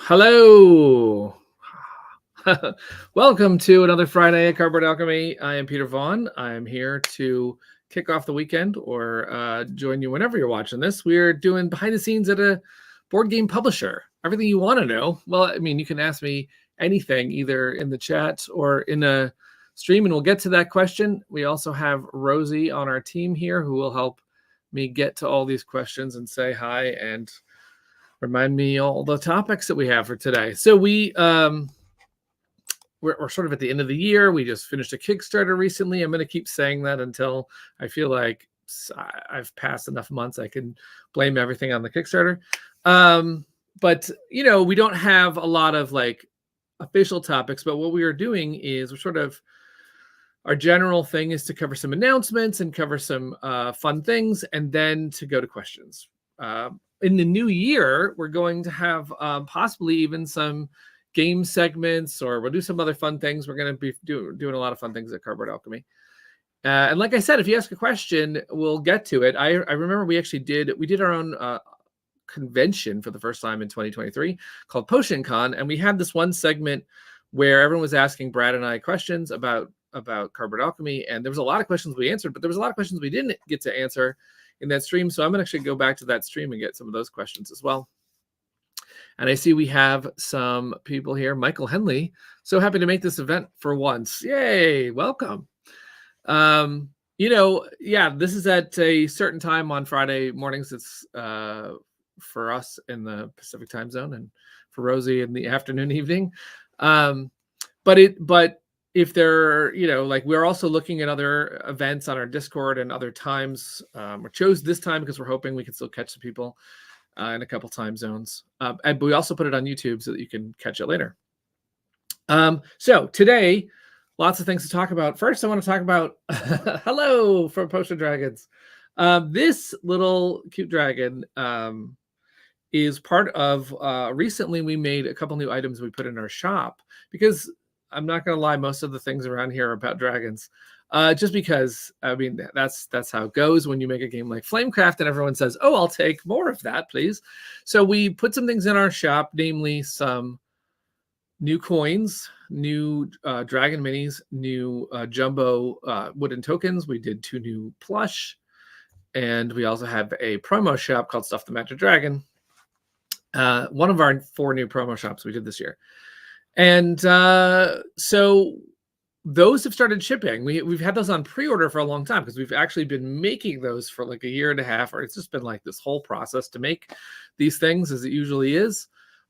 Hello. Welcome to another Friday at Cardboard Alchemy. I am Peter Vaughan. I'm here to kick off the weekend or join you whenever you're watching this. We're doing behind the scenes at a board game publisher. Everything you want to know. Well, I mean, you can ask me anything either in the chat or in a stream, and we'll get to that question. We also have Rosie on our team here who will help me get to all these questions and say hi and remind me all the topics that we have for today. So we're sort of at the end of the year. We just finished a Kickstarter recently. I'm going to keep saying that until I feel like I've passed enough months I can blame everything on the Kickstarter. But you know, we don't have a lot of like official topics, but what we are doing is we're sort of, our general thing is to cover some announcements and cover some fun things, and then to go to questions. In the new year, we're going to have possibly even some game segments, or we'll do some other fun things. We're going to be doing a lot of fun things at Cardboard Alchemy. And like I said, if you ask a question, we'll get to it. I remember we did our own convention for the first time in 2023 called Potion Con, and we had this one segment where everyone was asking Brad and I questions about Cardboard Alchemy, and there was a lot of questions we answered, but there was a lot of questions we didn't get to answer in that stream. So I'm going to actually go back to that stream and get some of those questions as well. And I see we have some people here. Michael Henley, so happy to make this event for once. Yay, welcome. You know, yeah, this is at a certain time on Friday mornings. It's for us in the Pacific time zone, and for Rosie in the afternoon, evening. But if they're, you know, like, we're also looking at other events on our Discord and other times. We chose this time because we're hoping we can still catch some people in a couple time zones. But we also put it on YouTube so that you can catch it later. So today, lots of things to talk about. First, I want to talk about hello from Potion Dragons. This little cute dragon is part of, recently we made a couple new items we put in our shop, because I'm not going to lie, most of the things around here are about dragons. Just because, I mean, that's how it goes when you make a game like Flamecraft and everyone says, oh, I'll take more of that, please. So we put some things in our shop, namely some new coins, new dragon minis, new jumbo wooden tokens. We did 2 new plush. And we also have a promo shop called Stuff the Magic Dragon. One of our 4 new promo shops we did this year. And so those have started shipping. We've had those on pre-order for a long time, because we've actually been making those for like a year and a half, or it's just been like this whole process to make these things, as it usually is.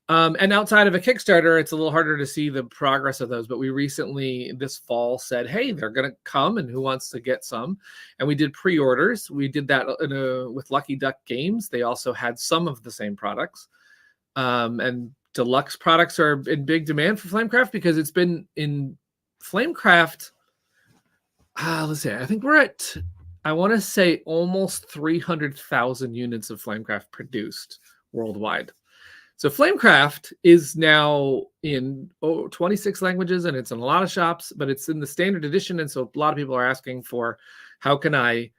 And outside of a Kickstarter, it's a little harder to see the progress of those. But we recently, this fall, said, hey, they're going to come, and who wants to get some? And we did pre-orders. We did that with Lucky Duck Games. They also had some of the same products. And deluxe products are in big demand for Flamecraft, because it's been in Flamecraft. Let's see, I think we're at, I want to say, almost 300,000 units of Flamecraft produced worldwide. So Flamecraft is now in 26 languages, and it's in a lot of shops, but it's in the standard edition. And so a lot of people are asking for, how can I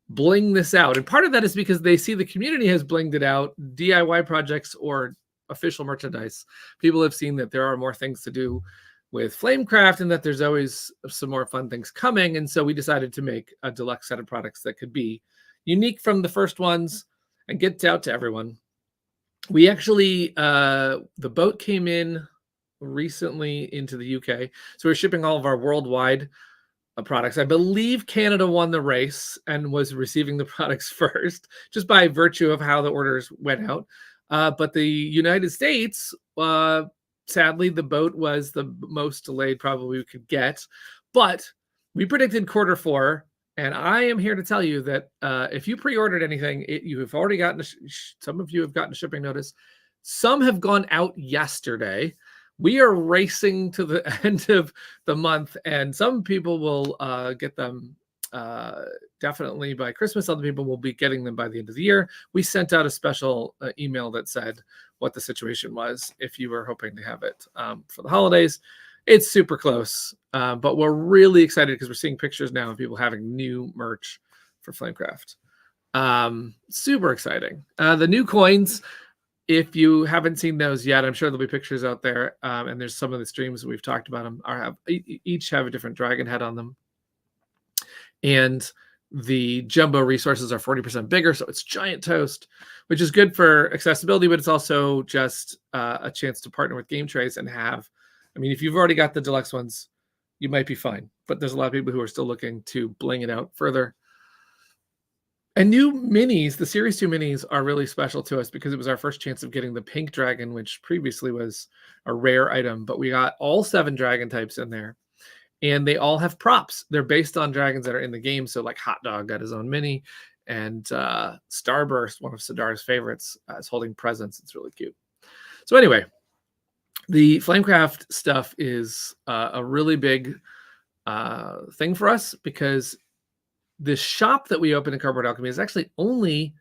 bling this out? And part of that is because they see the community has blinged it out, DIY projects or official merchandise. People have seen that there are more things to do with Flamecraft, and that there's always some more fun things coming. And so we decided to make a deluxe set of products that could be unique from the first ones and get out to everyone. We actually, the boat came in recently into the UK. So we're shipping all of our worldwide products. I believe Canada won the race and was receiving the products first, just by virtue of how the orders went out. But the United States, sadly, the boat was the most delayed probably we could get. But we predicted Q4. And I am here to tell you that if you pre-ordered anything, you have already gotten, some of you have gotten a shipping notice. Some have gone out yesterday. We are racing to the end of the month, and some people will get them definitely by Christmas. Other people will be getting them by the end of the year. We sent out a special email that said what the situation was if you were hoping to have it for the holidays. It's super close, but we're really excited because we're seeing pictures now of people having new merch for Flamecraft. Super exciting. The new coins, if you haven't seen those yet, I'm sure there'll be pictures out there. And there's some of the streams that we've talked about them each have a different dragon head on them. And the jumbo resources are 40% bigger, so it's giant toast, which is good for accessibility, but it's also just a chance to partner with Game Trace and have, I mean, if you've already got the deluxe ones, you might be fine, but there's a lot of people who are still looking to bling it out further. And new minis, the Series 2 minis are really special to us because it was our first chance of getting the pink dragon, which previously was a rare item, but we got all 7 dragon types in there. And they all have props. They're based on dragons that are in the game. So like Hot Dog got his own mini, and Starburst, one of Sidar's favorites, is holding presents. It's really cute. So anyway, the Flamecraft stuff is a really big thing for us because the shop that we opened in Cardboard Alchemy is actually only...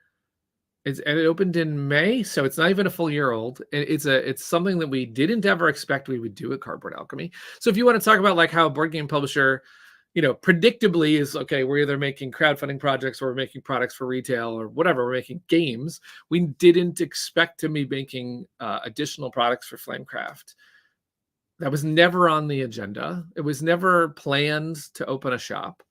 and it opened in May, so it's not even a full year old. It's something that we didn't ever expect we would do at Cardboard Alchemy. So if you want to talk about like how a board game publisher, predictably is, okay, we're either making crowdfunding projects or we're making products for retail or whatever, we're making games. We didn't expect to be making additional products for Flamecraft. That was never on the agenda. It was never planned to open a shop.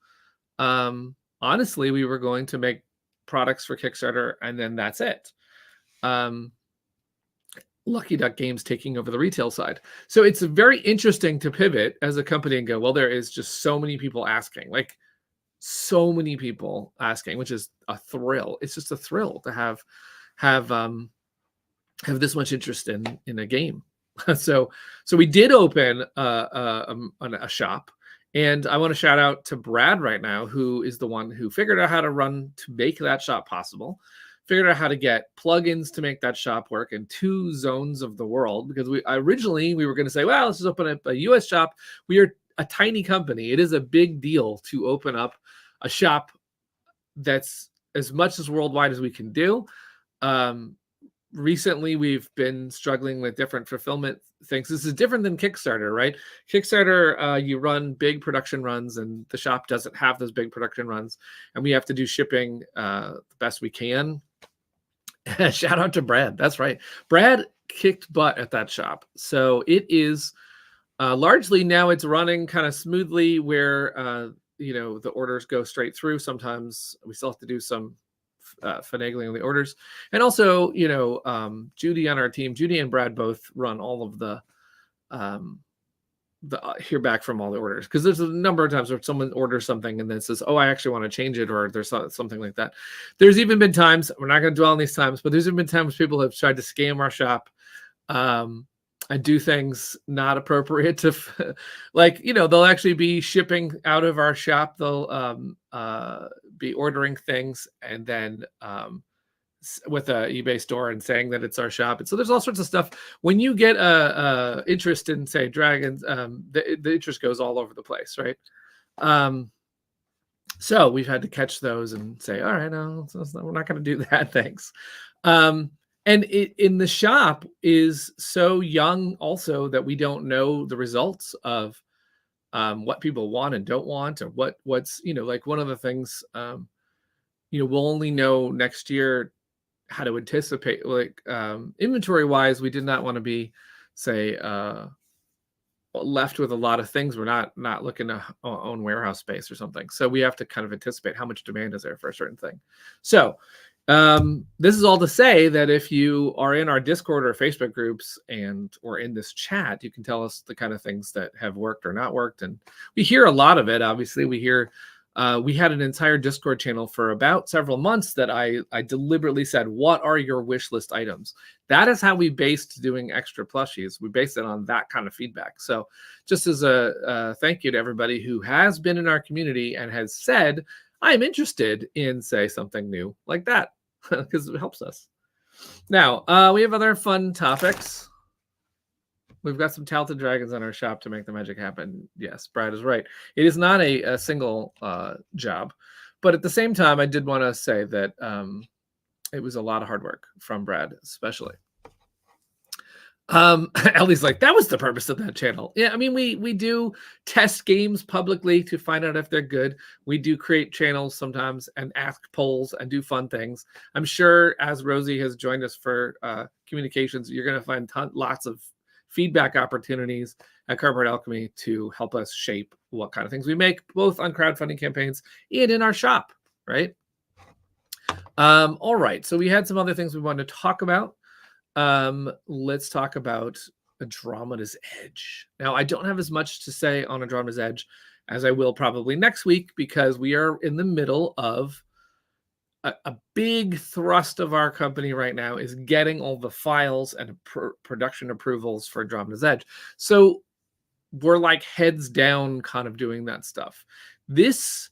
Honestly, we were going to make products for Kickstarter, and then that's it. Lucky Duck Games taking over the retail side. So it's very interesting to pivot as a company and go, well, there is just so many people asking, which is a thrill. It's just a thrill to have this much interest in a game. So we did open a shop. And I want to shout out to Brad right now, who is the one who figured out how to make that shop possible, figured out how to get plugins to make that shop work in 2 zones of the world. Because originally we were going to say, well, let's just open up a US shop. We are a tiny company. It is a big deal to open up a shop that's as much as worldwide as we can do. Recently, we've been struggling with different fulfillment things. This is different than Kickstarter, right? Kickstarter, you run big production runs, and the shop doesn't have those big production runs, and we have to do shipping the best we can. Shout out to Brad. That's right. Brad kicked butt at that shop. So it is largely now it's running kind of smoothly where, the orders go straight through. Sometimes we still have to do some finagling on the orders, and also Judy on our team, Judy and Brad both run all of the hear back from all the orders, because there's a number of times where someone orders something and then says, oh, I actually want to change it, or there's something like that. There's even been times, we're not going to dwell on these times, but there's even been times people have tried to scam our shop and do things not appropriate to they'll actually be shipping out of our shop. They'll be ordering things and then with a eBay store and saying that it's our shop. And so there's all sorts of stuff. When you get a interest in, say, dragons, the interest goes all over the place, right? So we've had to catch those and say, all right, no, we're not going to do that. Thanks. And in the shop is so young also that we don't know the results of what people want and don't want, or what's, like one of the things, we'll only know next year how to anticipate, like inventory wise, we did not want to be, say, left with a lot of things. We're not looking to own warehouse space or something. So we have to kind of anticipate how much demand is there for a certain thing. So this is all to say that if you are in our Discord or Facebook groups or in this chat, you can tell us the kind of things that have worked or not worked. And we hear a lot of it. Obviously, we hear, we had an entire Discord channel for about several months that I deliberately said, what are your wish list items? That is how we based doing extra plushies. We based it on that kind of feedback. So just as a thank you to everybody who has been in our community and has said, I'm interested in, say, something new like that, because it helps us. Now, we have other fun topics. We've got some talented dragons on our shop to make the magic happen. Yes, Brad is right. It is not a single job. But at the same time, I did want to say that it was a lot of hard work from Brad, especially. Ellie's like, that was the purpose of that channel. Yeah, I mean, we do test games publicly to find out if they're good. We do create channels sometimes and ask polls and do fun things. I'm sure as Rosie has joined us for communications, you're going to find lots of feedback opportunities at Cardboard Alchemy to help us shape what kind of things we make, both on crowdfunding campaigns and in our shop, right? All right, so we had some other things we wanted to talk about. Let's talk about Andromeda's Edge. Now, I don't have as much to say on Andromeda's Edge as I will probably next week, because we are in the middle of a big thrust of our company right now is getting all the files and production approvals for Andromeda's Edge. So we're like heads down kind of doing that stuff. This,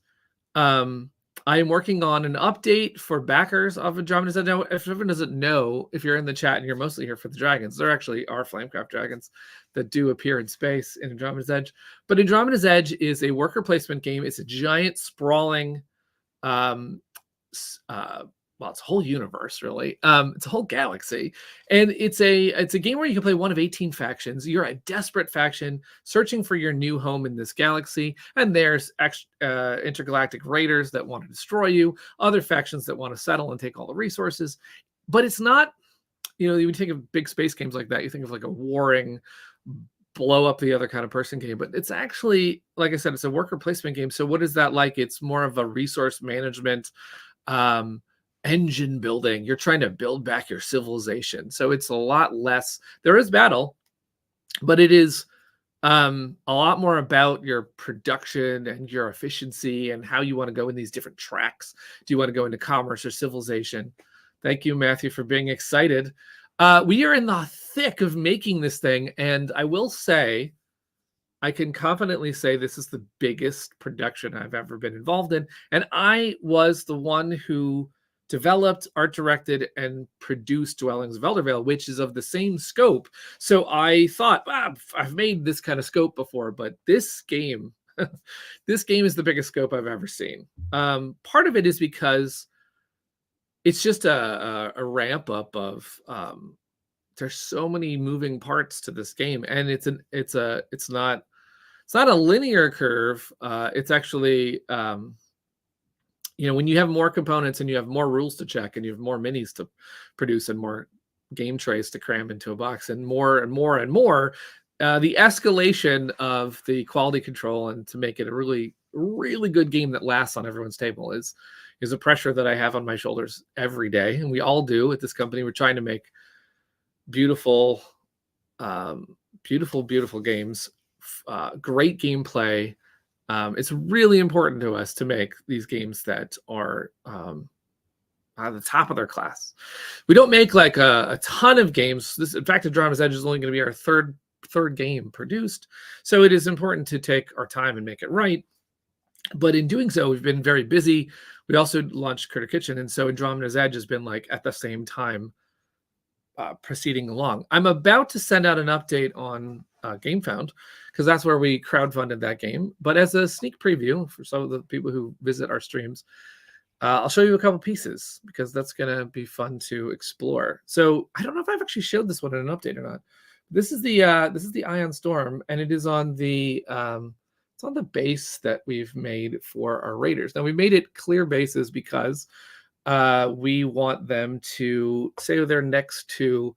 I am working on an update for backers of Andromeda's Edge. Now, if everyone doesn't know, if you're in the chat and you're mostly here for the dragons, there actually are Flamecraft dragons that do appear in space in Andromeda's Edge. But Andromeda's Edge is a worker placement game. It's a giant, sprawling, well, it's a whole universe, really. It's a whole galaxy, and it's a game where you can play one of 18 factions. You're a desperate faction searching for your new home in this galaxy, and there's intergalactic raiders that want to destroy you, other factions that want to settle and take all the resources. But it's not, you know, you think of big space games like that, you think of like a warring, blow up the other kind of person game, but it's actually, like I said, it's a worker placement game. So what is that like? It's more of a resource management, engine building. You're trying to build back your civilization. So it's a lot less, there is battle, but it is a lot more about your production and your efficiency and how you want to go in these different tracks. Do you want to go into commerce or civilization? Thank you, Matthew, for being excited. We are in the thick of making this thing, and I will say, I can confidently say this is the biggest production I've ever been involved in. And I was the one who developed, art directed, and produced Dwellings of Eldervale, which is of the same scope. So I thought, I've made this kind of scope before, but this game, this game is the biggest scope I've ever seen. Part of it is because it's just a ramp up of, there's so many moving parts to this game, and it's not a linear curve. It's actually, you know, when you have more components and you have more rules to check and you have more minis to produce and more game trays to cram into a box and more and more and more, the escalation of the quality control and to make it a really, really good game that lasts on everyone's table is a pressure that I have on my shoulders every day. And we all do at this company. We're trying to make beautiful, beautiful games, great gameplay. It's really important to us to make these games that are at the top of their class. We don't make like a ton of games. This, in fact, Andromeda's Edge is only going to be our third game produced. So it is important to take our time and make it right. But in doing so, we've been very busy. We also launched Critter Kitchen, and so Andromeda's Edge has been like at the same time proceeding along. I'm about to send out an update on GameFound, because that's where we crowdfunded that game. But as a sneak preview for some of the people who visit our streams, I'll show you a couple pieces, because that's going to be fun to explore. So I don't know if I've actually showed this one in an update or not. This is the Ion Storm, and it is on the it's on the base that we've made for our raiders. Now we made it clear bases because we want them to say they're next to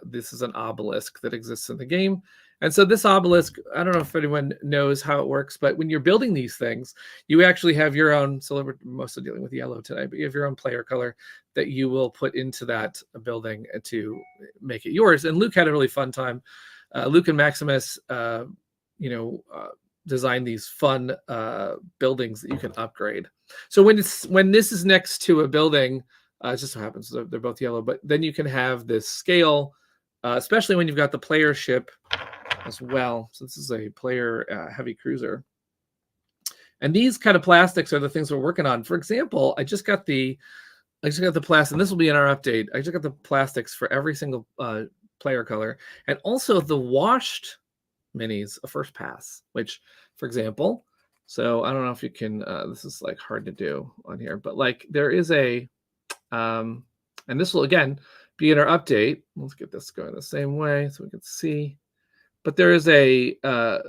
this is an obelisk that exists in the game. And so this obelisk, I don't know if anyone knows how it works, but when you're building these things, you actually have your own, so we're mostly dealing with yellow today, but you have your own player color that you will put into that building to make it yours. And Luke had a really fun time. Luke and Maximus, designed these fun buildings that you can upgrade. So when this is next to a building, it just so happens they're both yellow, but then you can have this scale, especially when you've got the player ship as well. So this is a player heavy cruiser. And these kind of plastics are the things we're working on. For example, I just got the plastic, and this will be in our update. I just got the plastics for every single player color, and also the washed minis, a first pass, which, for example, so I don't know if you can, this is like hard to do on here, but like there is a, and this will again beginner update. Let's get this going the same way so we can see. But there is a,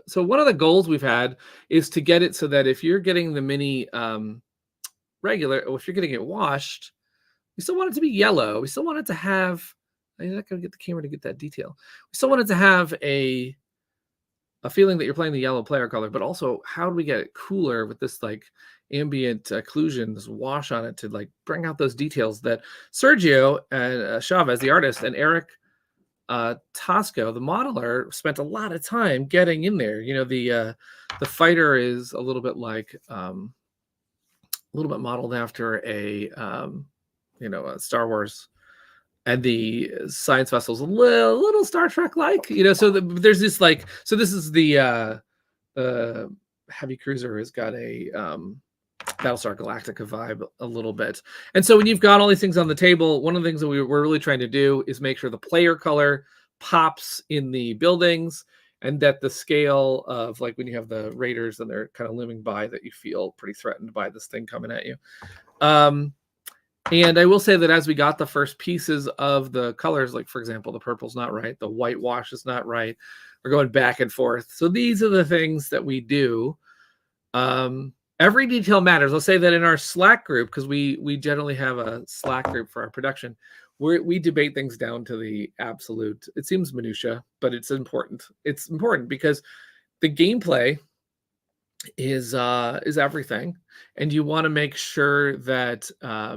so one of the goals we've had is to get it so that if you're getting the mini regular, or if you're getting it washed, we still want it to be yellow. We still want it to have, I'm not going to get the camera to get that detail. We still want it to have a feeling that you're playing the yellow player color, but also how do we get it cooler with this like ambient occlusion, this wash on it to like bring out those details that Sergio and Chavez, the artist, and Eric Tosco, the modeler, spent a lot of time getting in there. You know, the fighter is a little bit like a little bit modeled after a a Star Wars, and the science vessel's a little Star Trek like. You know, so there's this like, so this is the heavy cruiser has got a Battlestar Galactica vibe a little bit. And so when you've got all these things on the table, one of the things that we're really trying to do is make sure the player color pops in the buildings, and that the scale of, like, when you have the raiders and they're kind of looming by, that you feel pretty threatened by this thing coming at you. And I will say that as we got the first pieces of the colors, like, for example, the purple's not right, the whitewash is not right, we're going back and forth. So these are the things that we do. Every detail matters. I'll say that in our Slack group, because we generally have a Slack group for our production, we debate things down to the absolute. It seems minutia, but it's important. It's important because the gameplay is everything, and you want to make sure that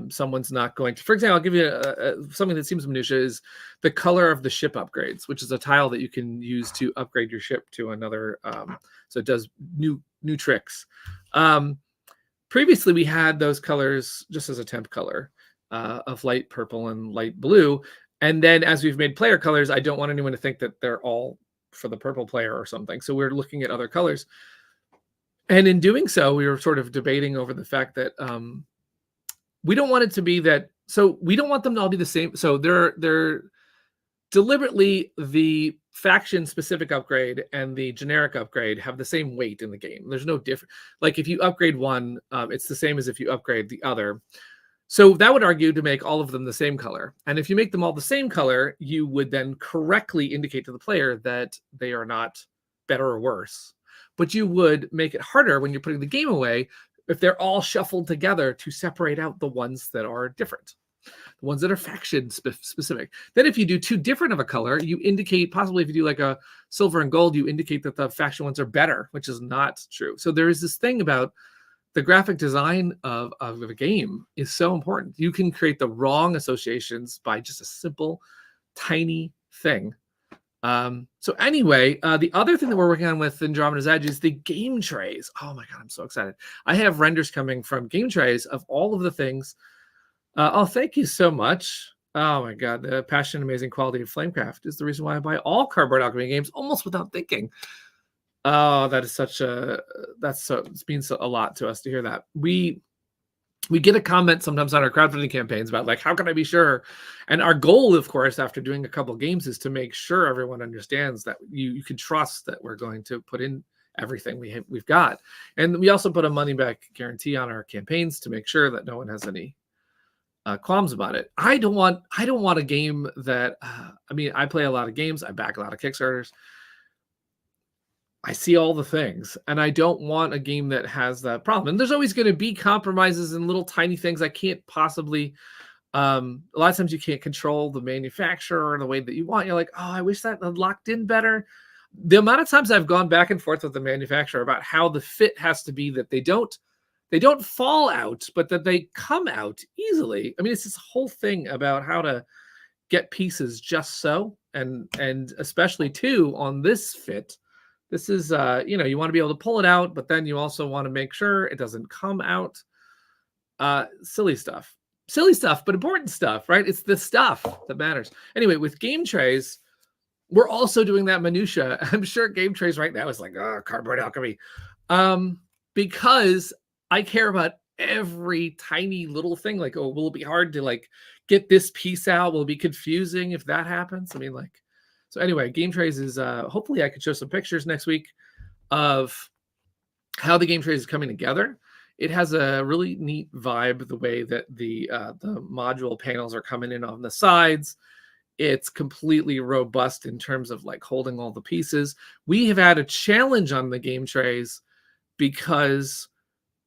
someone's not going to. For example, I'll give you something that seems minutia is the color of the ship upgrades, which is a tile that you can use to upgrade your ship to another. So it does new tricks. Previously, we had those colors just as a temp color of light purple and light blue. And then as we've made player colors, I don't want anyone to think that they're all for the purple player or something. So we're looking at other colors. And in doing so, we were sort of debating over the fact that we don't want it to be that. So we don't want them to all be the same. So they're deliberately, the faction specific upgrade and the generic upgrade have the same weight in the game. There's no difference. Like if you upgrade one, it's the same as if you upgrade the other. So that would argue to make all of them the same color. And if you make them all the same color, you would then correctly indicate to the player that they are not better or worse. But you would make it harder when you're putting the game away if they're all shuffled together to separate out the ones that are different, the ones that are faction specific. Then if you do too different of a color, you indicate, possibly if you do like a silver and gold, you indicate that the faction ones are better, which is not true. So there is this thing about the graphic design of a game is so important. You can create the wrong associations by just a simple, tiny thing. So anyway, the other thing that we're working on with Andromeda's Edge is the game trays. Oh my God, I'm so excited. I have renders coming from game trays of all of the things. Oh, thank you so much. Oh my God, the passion and amazing quality of Flamecraft is the reason why I buy all Cardboard Alchemy games almost without thinking. Oh, that is such a, it means a lot to us to hear that. We get a comment sometimes on our crowdfunding campaigns about like, how can I be sure? And our goal, of course, after doing a couple of games is to make sure everyone understands that you can trust that we're going to put in everything we've got. And we also put a money back guarantee on our campaigns to make sure that no one has any qualms about it. I don't want a game that, I mean, I play a lot of games. I back a lot of Kickstarters. I see all the things, and I don't want a game that has that problem. And there's always going to be compromises and little tiny things I can't possibly. A lot of times you can't control the manufacturer or the way that you want. You're like, oh, I wish that had locked in better. The amount of times I've gone back and forth with the manufacturer about how the fit has to be that they don't fall out, but that they come out easily. I mean, it's this whole thing about how to get pieces just so, and especially too on this fit. This is, you want to be able to pull it out, but then you also want to make sure it doesn't come out. Silly stuff, but important stuff, right? It's the stuff that matters. Anyway, with game trays, we're also doing that minutia. I'm sure game trays right now is like, oh, Cardboard Alchemy. Because I care about every tiny little thing. Like, oh, will it be hard to like get this piece out? Will it be confusing if that happens? I mean, like, so anyway, game trays is hopefully I could show some pictures next week of how the game trays is coming together. It has a really neat vibe, the way that the module panels are coming in on the sides. It's completely robust in terms of like holding all the pieces. We have had a challenge on the game trays because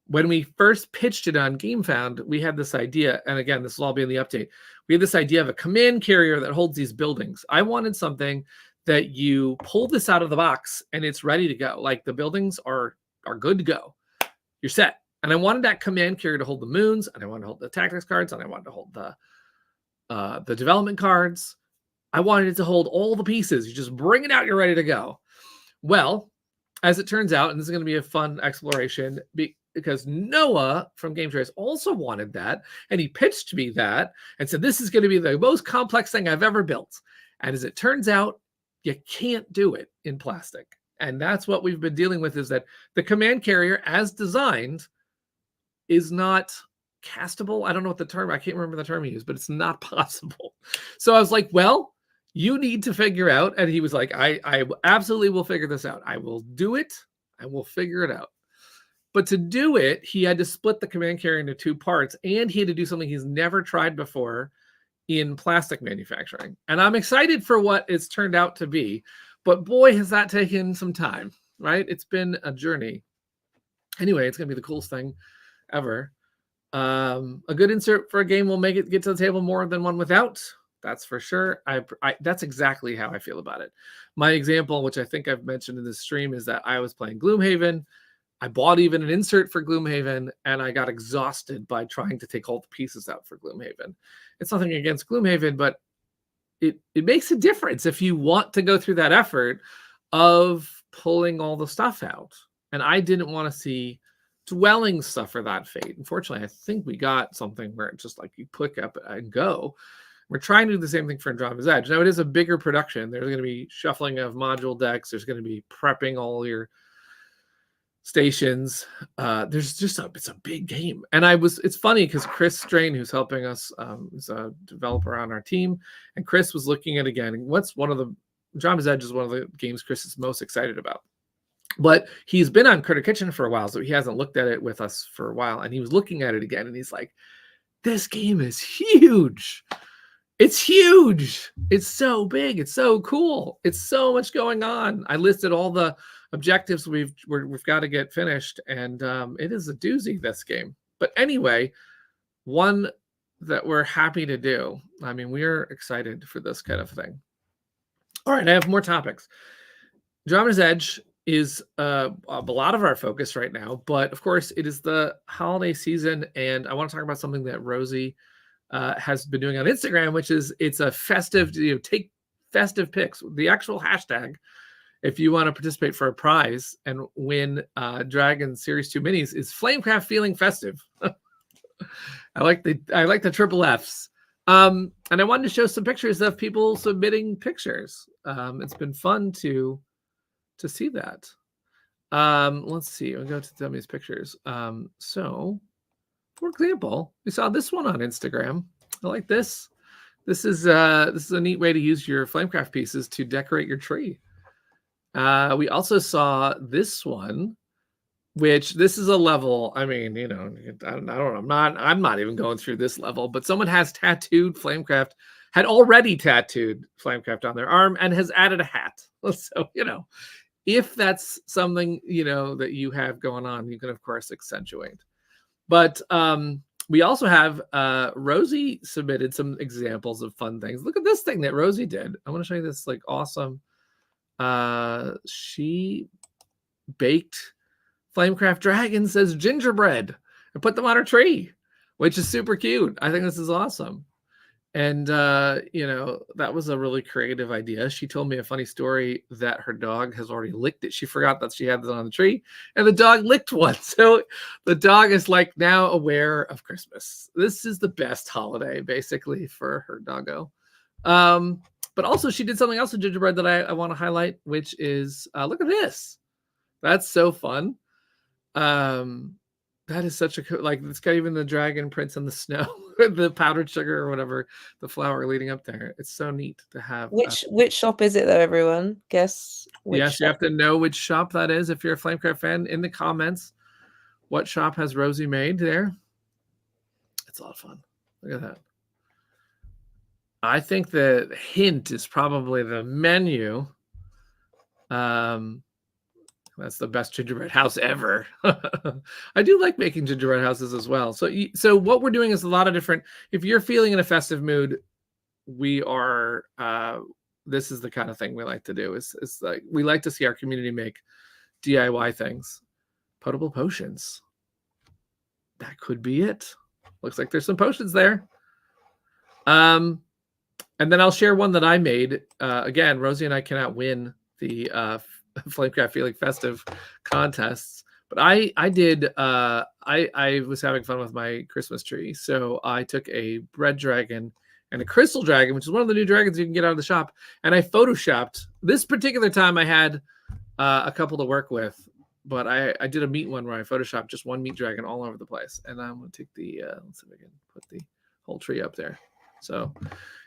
when we first pitched it on GameFound, we had this idea, and again, this will all be in the update. We had this idea of a command carrier that holds these buildings. I wanted something that you pull this out of the box and it's ready to go. Like the buildings are good to go. You're set. And I wanted that command carrier to hold the moons, and I wanted to hold the tactics cards, and I wanted to hold the development cards. I wanted it to hold all the pieces. You just bring it out, you're ready to go. Well, as it turns out, and this is going to be a fun exploration, because Noah from Game Trace also wanted that, and he pitched me that and said, this is going to be the most complex thing I've ever built. And as it turns out, you can't do it in plastic. And that's what we've been dealing with, is that the command carrier, as designed, is not castable. I don't know what the term, I can't remember the term he used, but it's not possible. So I was like, well, you need to figure out. And he was like, I absolutely will figure this out. I will do it. I will figure it out. But to do it, he had to split the command carrier into two parts, and he had to do something he's never tried before in plastic manufacturing. And I'm excited for what it's turned out to be. But boy, has that taken some time, right? It's been a journey. Anyway, it's going to be the coolest thing ever. A good insert for a game will make it get to the table more than one without. That's for sure. That's exactly how I feel about it. My example, which I think I've mentioned in this stream, is that I was playing Gloomhaven. I bought even an insert for Gloomhaven, and I got exhausted by trying to take all the pieces out for Gloomhaven. It's nothing against Gloomhaven, but it makes a difference if you want to go through that effort of pulling all the stuff out. And I didn't want to see dwelling suffer that fate. Unfortunately, I think we got something where it's just like you click up and go. We're trying to do the same thing for Andromeda's Edge. Now, it is a bigger production. There's going to be shuffling of module decks. There's going to be prepping all your stations. There's just it's a big game. And it's funny because Chris Strain, who's helping us, is a developer on our team, and Chris was looking at again, Andromeda's Edge is one of the games Chris is most excited about. But he's been on Critter Kitchen for a while, so he hasn't looked at it with us for a while. And he was looking at it again, and he's like, this game is huge. It's huge. It's so big. It's so cool. It's so much going on. I listed all the objectives we've got to get finished, and it is a doozy, this game. But anyway, one that we're happy to do. I mean, we're excited for this kind of thing. All right, I have more topics. Andromeda's Edge is a lot of our focus right now, but of course it is the holiday season, and I want to talk about something that Rosie has been doing on Instagram, which is it's a festive, take festive pics. The actual hashtag, if you want to participate for a prize and win Dragon Series 2 minis, is Flamecraft Feeling Festive. I like the triple Fs. And I wanted to show some pictures of people submitting pictures. It's been fun to see that. Let's see. I'll go to some of these pictures. So, for example, we saw this one on Instagram. I like this. This is a neat way to use your Flamecraft pieces to decorate your tree. We also saw this one, which this is a level. I mean, I don't know. I'm not even going through this level, but someone has tattooed Flamecraft, had already tattooed Flamecraft on their arm, and has added a hat. So, if that's something, that you have going on, you can, of course, accentuate. But we also have Rosie submitted some examples of fun things. Look at this thing that Rosie did. I want to show you this awesome. She baked Flamecraft dragons as gingerbread and put them on her tree, which is super cute. I think this is awesome. And, that was a really creative idea. She told me a funny story that her dog has already licked it. She forgot that she had it on the tree, and the dog licked one. So the dog is now aware of Christmas. This is the best holiday, basically, for her doggo. But also she did something else with gingerbread that I want to highlight, which is, look at this. That's so fun. That is such a it's got even the dragon prints on the snow, the powdered sugar or whatever, the flour leading up there. It's so neat to have. Which shop is it though, everyone? Guess which yes, shop. You have to know which shop that is. If you're a Flamecraft fan, in the comments, what shop has Rosie made there? It's a lot of fun. Look at that. I think the hint is probably the menu. That's the best gingerbread house ever. I do like making gingerbread houses as well. So what we're doing is a lot of different. If you're feeling in a festive mood, we are. This is the kind of thing we like to do. Is like we like to see our community make DIY things. Potable potions. That could be it. Looks like there's some potions there. And then I'll share one that I made. Again, Rosie and I cannot win the Flamecraft Feeling Festive contests, but I was having fun with my Christmas tree. So I took a bread dragon and a crystal dragon, which is one of the new dragons you can get out of the shop, and I photoshopped. This particular time I had a couple to work with, but I did a meat one where I photoshopped just one meat dragon all over the place. And I'm going to take the, let's see if I can put the whole tree up there. So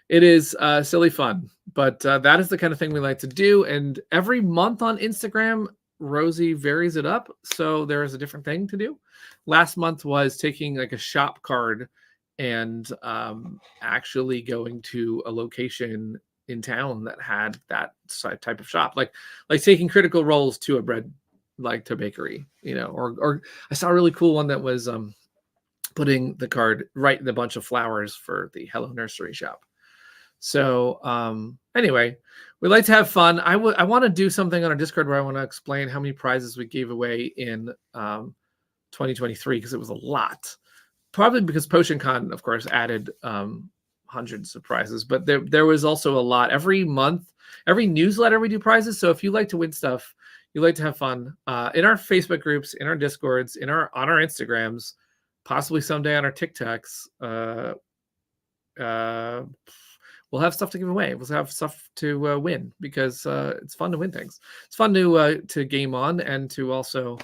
it is silly fun, but that is the kind of thing we like to do. And every month on Instagram, Rosie varies it up. So there is a different thing to do. Last month was taking like a shop card and actually going to a location in town that had that type of shop, like taking Critical Roles to a bread, like to bakery, you know, or I saw a really cool one that was putting the card right in the bunch of flowers for the Hello Nursery shop. So anyway, we like to have fun. I want to do something on our Discord where I want to explain how many prizes we gave away in 2023, because it was a lot. Probably because PotionCon, of course, added hundreds of prizes, but there was also a lot. Every month, every newsletter we do prizes. So if you like to win stuff, you like to have fun in our Facebook groups, in our Discords, on our Instagrams, possibly someday on our TikToks. We'll have stuff to give away. We'll have stuff to win, because it's fun to win things. It's fun to game on and to also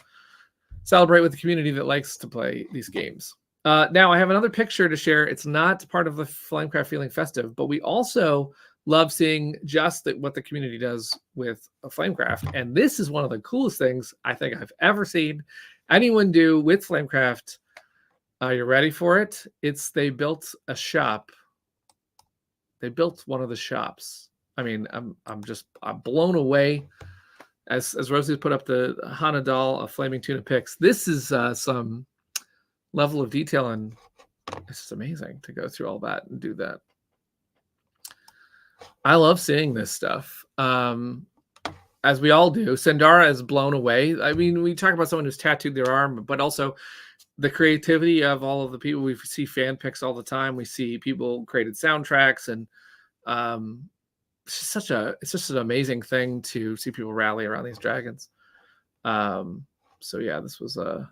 celebrate with the community that likes to play these games. Now I have another picture to share. It's not part of the Flamecraft Feeling Festive, but we also love seeing just what the community does with Flamecraft. And this is one of the coolest things I think I've ever seen anyone do with Flamecraft. You ready for it? They built a shop. They built one of the shops. I mean, I'm blown away. As Rosie put up the Hanna Dahl of Flaming Tuna Pics. This is some level of detail, and it's just amazing to go through all that and do that. I love seeing this stuff. As we all do. Sandara is blown away. I mean, we talk about someone who's tattooed their arm, but also the creativity of all of the people. We see fan pics all the time. We see people created soundtracks, and it's just an amazing thing to see people rally around these dragons. So yeah, this was a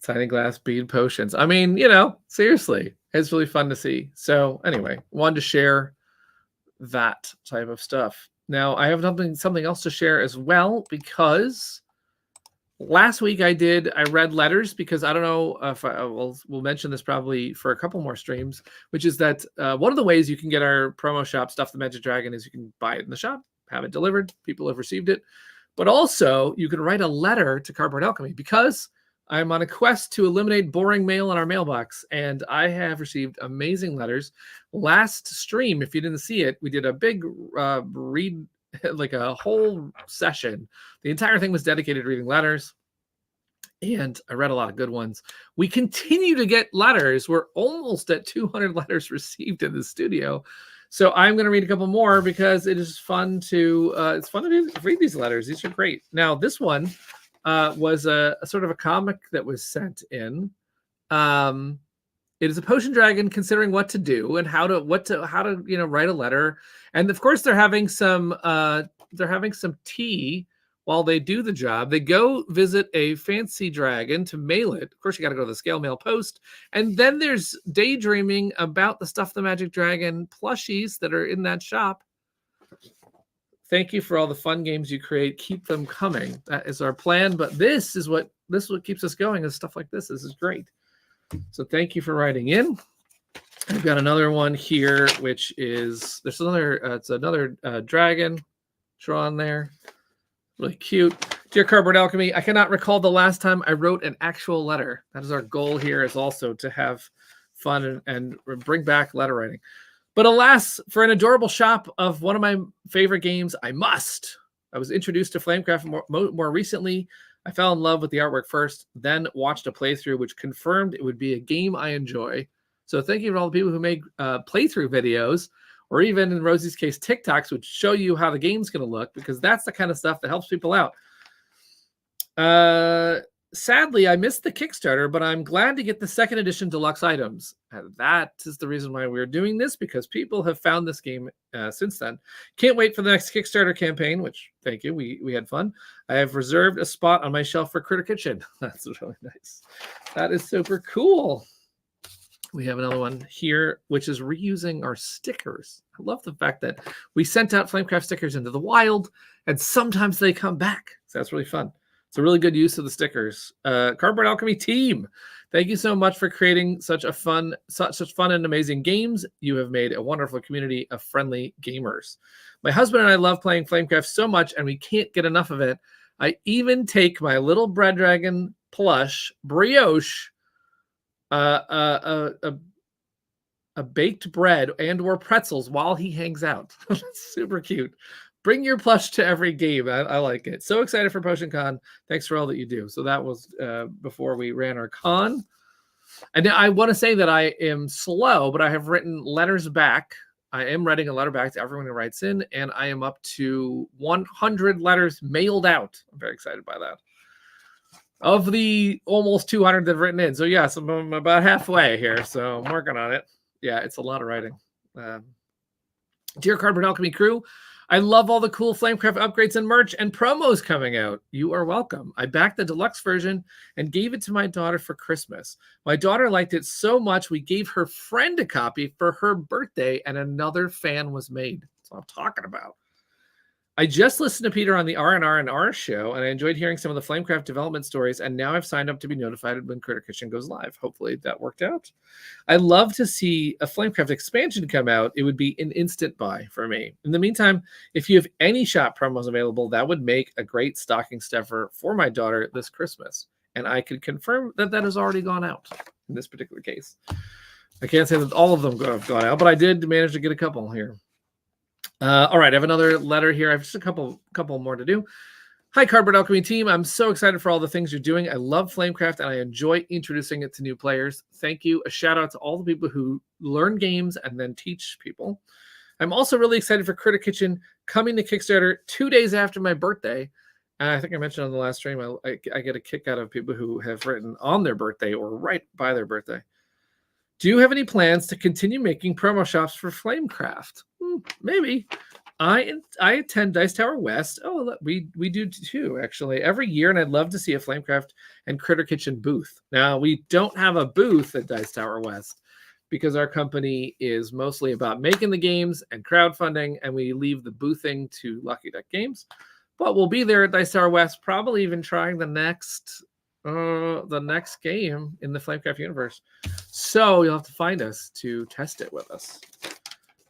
tiny glass bead potions. I mean, you know, seriously, it's really fun to see. So anyway, wanted to share that type of stuff. Now I have something else to share as well, because last week I read letters, because I don't know if we'll mention this probably for a couple more streams, which is that one of the ways you can get our promo shop, Stuff the Magic Dragon, is you can buy it in the shop, have it delivered. People have received it. But also you can write a letter to Cardboard Alchemy, because I'm on a quest to eliminate boring mail in our mailbox. And I have received amazing letters. Last stream, if you didn't see it, we did a big read, like a whole session. The entire thing was dedicated to reading letters, and I read a lot of good ones. We continue to get letters. We're almost at 200 letters received in the studio. So I'm going to read a couple more, because it is fun to read these letters. These are great. Now this one was a sort of a comic that was sent in. It is a potion dragon considering what to do and how to write a letter. And of course they're having some tea while they do the job. They go visit a fancy dragon to mail it. Of course, you got to go to the scale mail post. And then there's daydreaming about the Stuff the Magic Dragon plushies that are in that shop. Thank you for all the fun games you create. Keep them coming. That is our plan. But this is what keeps us going, is stuff like this. This is great. So thank you for writing in. I've got another one here, which is it's another dragon drawn there. Really cute. Dear Cardboard Alchemy, I cannot recall the last time I wrote an actual letter. That is our goal here, is also to have fun and bring back letter writing. But alas, for an adorable shop of one of my favorite games, I was introduced to Flamecraft more recently. I fell in love with the artwork first, then watched a playthrough, which confirmed it would be a game I enjoy. So thank you to all the people who make playthrough videos, or even in Rosie's case, TikToks, which show you how the game's going to look, because that's the kind of stuff that helps people out. Sadly, I missed the Kickstarter, but I'm glad to get the second edition deluxe items. And that is the reason why we're doing this, because people have found this game since then. Can't wait for the next Kickstarter campaign, which, thank you, we had fun. I have reserved a spot on my shelf for Critter Kitchen. That's really nice. That is super cool. We have another one here, which is reusing our stickers. I love the fact that we sent out Flamecraft stickers into the wild, and sometimes they come back. So that's really fun. It's a really good use of the stickers. Cardboard Alchemy team, thank you so much for creating such fun and amazing games. You have made a wonderful community of friendly gamers. My husband and I love playing Flamecraft so much, and we can't get enough of it. I even take my little bread dragon plush brioche, a baked bread and/or pretzels while he hangs out. That's super cute. Bring your plush to every game. I like it. So excited for PotionCon. Thanks for all that you do. So that was before we ran our con. And I want to say that I am slow, but I have written letters back. I am writing a letter back to everyone who writes in, and I am up to 100 letters mailed out. I'm very excited by that. Of the almost 200 that have written in. So yes, I'm about halfway here. So I'm working on it. Yeah, it's a lot of writing. Dear Cardboard Alchemy crew, I love all the cool Flamecraft upgrades and merch and promos coming out. You are welcome. I backed the deluxe version and gave it to my daughter for Christmas. My daughter liked it so much, we gave her friend a copy for her birthday, and another fan was made. That's what I'm talking about. I just listened to Peter on the R&R show, and I enjoyed hearing some of the Flamecraft development stories, and now I've signed up to be notified when Critter Kitchen goes live. Hopefully that worked out. I love to see a Flamecraft expansion come out. It would be an instant buy for me. In the meantime, if you have any shop promos available, that would make a great stocking stuffer for my daughter this Christmas. And I could confirm that that has already gone out in this particular case. I can't say that all of them have gone out, but I did manage to get a couple here. All right, I have another letter here. I have just a couple more to do. Hi, Cardboard Alchemy team. I'm so excited for all the things you're doing. I love Flamecraft, and I enjoy introducing it to new players. Thank you. A shout out to all the people who learn games and then teach people. I'm also really excited for Critter Kitchen coming to Kickstarter 2 days after my birthday. And I think I mentioned on the last stream, I get a kick out of people who have written on their birthday or right by their birthday. Do you have any plans to continue making promo shops for Flamecraft? Maybe. I attend Dice Tower West. Oh, we do too, actually, every year, and I'd love to see a Flamecraft and Critter Kitchen booth. Now, we don't have a booth at Dice Tower West because our company is mostly about making the games and crowdfunding, and we leave the boothing to Lucky Duck Games. But we'll be there at Dice Tower West, probably even trying the next game in the Flamecraft universe. So you'll have to find us to test it with us.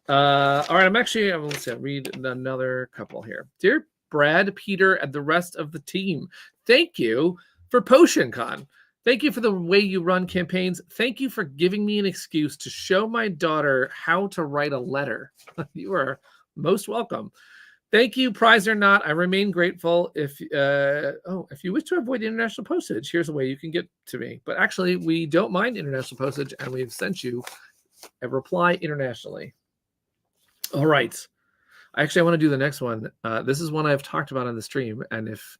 All right, let's see, I'll read another couple here. Dear Brad, Peter, and the rest of the team, thank you for PotionCon. Thank you for the way you run campaigns. Thank you for giving me an excuse to show my daughter how to write a letter. You are most welcome. Thank you, prize or not. I remain grateful. If you wish to avoid international postage, here's a way you can get to me. But actually, we don't mind international postage, and we've sent you a reply internationally. All right. I want to do the next one. This is one I've talked about on the stream, and if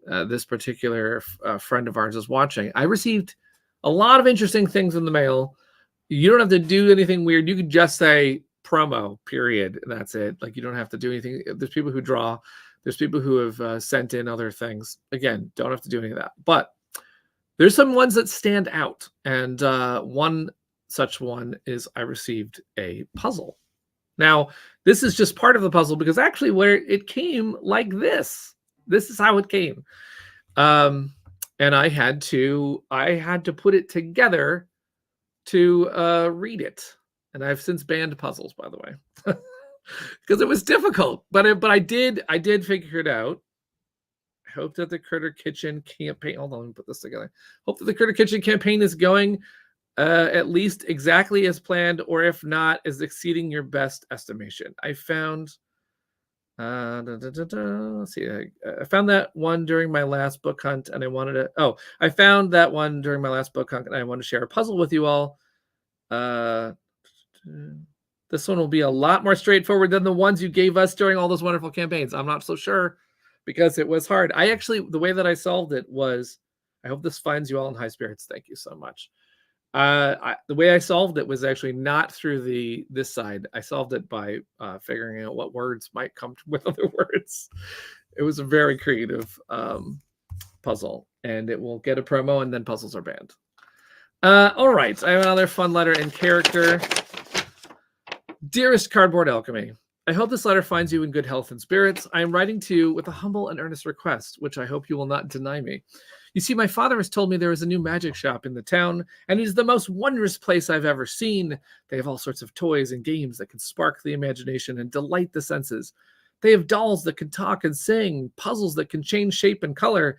this particular friend of ours is watching, I received a lot of interesting things in the mail. You don't have to do anything weird. You can just say promo, period, and that's it. Like, you don't have to do anything. There's people who draw. There's people who have sent in other things. Again, don't have to do any of that. But there's some ones that stand out, and one such one is I received a puzzle. Now, this is just part of the puzzle because actually where it came like this. This is how it came. And I had to put it together to read it. And I've since banned puzzles, by the way, because it was difficult. But I did figure it out. I hope that the Critter Kitchen campaign. Hold on, let me put this together. Hope that the Critter Kitchen campaign is going At least exactly as planned, or if not, is exceeding your best estimation. I found let's see. I found that one during my last book hunt, and I wanted to. Oh, I found that one during my last book hunt, and I want to share a puzzle with you all. This one will be a lot more straightforward than the ones you gave us during all those wonderful campaigns. I'm not so sure because it was hard. I actually, the way that I solved it was, I hope this finds you all in high spirits. Thank you so much. The way I solved it was actually not through this side. I solved it by figuring out what words might come with other words. It was a very creative puzzle, and it will get a promo, and then puzzles are banned. All right, I have another fun letter in character. Dearest Cardboard Alchemy, I hope this letter finds you in good health and spirits. I am writing to you with a humble and earnest request, which I hope you will not deny me. You see, my father has told me there is a new magic shop in the town, and it is the most wondrous place I've ever seen. They have all sorts of toys and games that can spark the imagination and delight the senses. They have dolls that can talk and sing, puzzles that can change shape and color.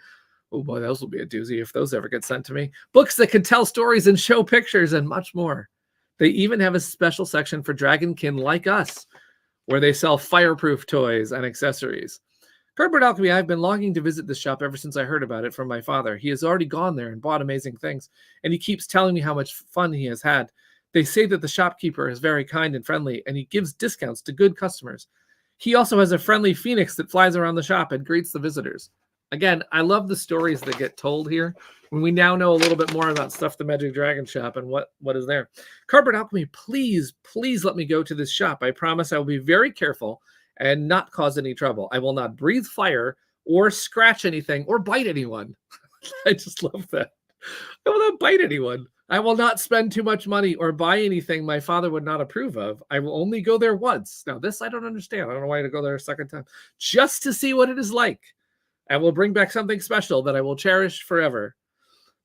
Oh boy, those will be a doozy if those ever get sent to me. Books that can tell stories and show pictures, and much more. They even have a special section for dragonkin like us, where they sell fireproof toys and accessories. Cardboard Alchemy, I've been longing to visit this shop ever since I heard about it from my father. He has already gone there and bought amazing things, and he keeps telling me how much fun he has had. They say that the shopkeeper is very kind and friendly, and he gives discounts to good customers. He also has a friendly phoenix that flies around the shop and greets the visitors. Again, I love the stories that get told here. When we now know a little bit more about Stuff the Magic Dragon shop and what is there. Cardboard Alchemy, please let me go to this shop. I promise I will be very careful and not cause any trouble. I will not breathe fire or scratch anything or bite anyone. I just love that. I will not bite anyone. I will not spend too much money or buy anything my father would not approve of. I will only go there once. Now, this I don't understand. I don't know why to go there a second time. Just to see what it is like. I will bring back something special that I will cherish forever.